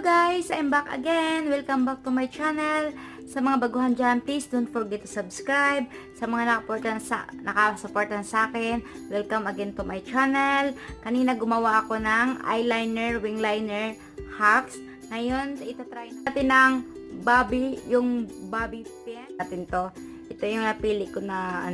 guys! I'm back again. Welcome back to my channel. Sa mga baguhan dyan, please don't forget to subscribe. Sa mga nakasuportan sa akin, welcome again to my channel. Kanina gumawa ako ng eyeliner, wing liner hacks. Ngayon, itatry natin ng yung bobby pin. Natin to. Ito yung napili ko na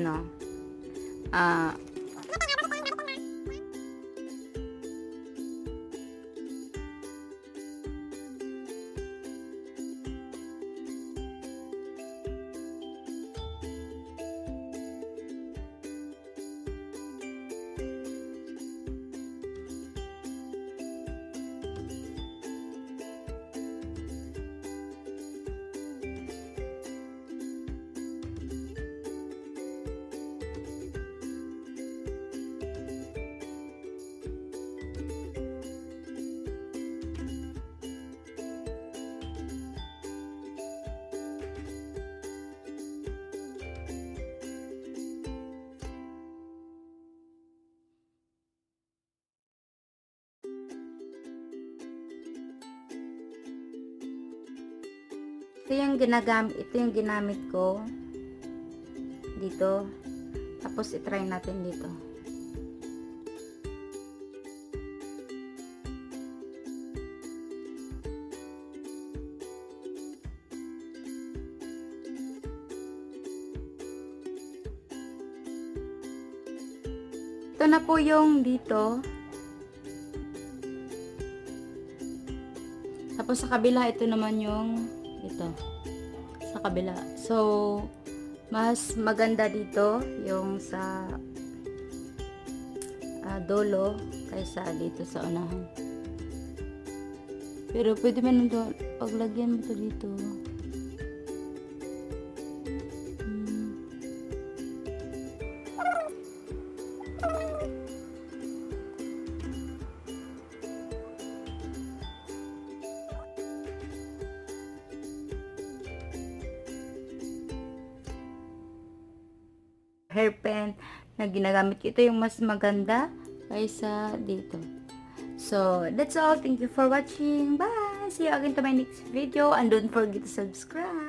ito yung ginamit ko dito. Tapos i-try natin dito. Ito na po yung dito. Tapos sa kabila, ito naman yung ito sa kabila. So, mas maganda dito yung sa dulo kaysa dito sa unahan. Pero pwede man ito, paglagyan mo ito dito. Hairpin na ginagamit ko. Ito yung mas maganda kaysa dito. So, that's all. Thank you for watching. Bye! See you again to my next video. And don't forget to subscribe.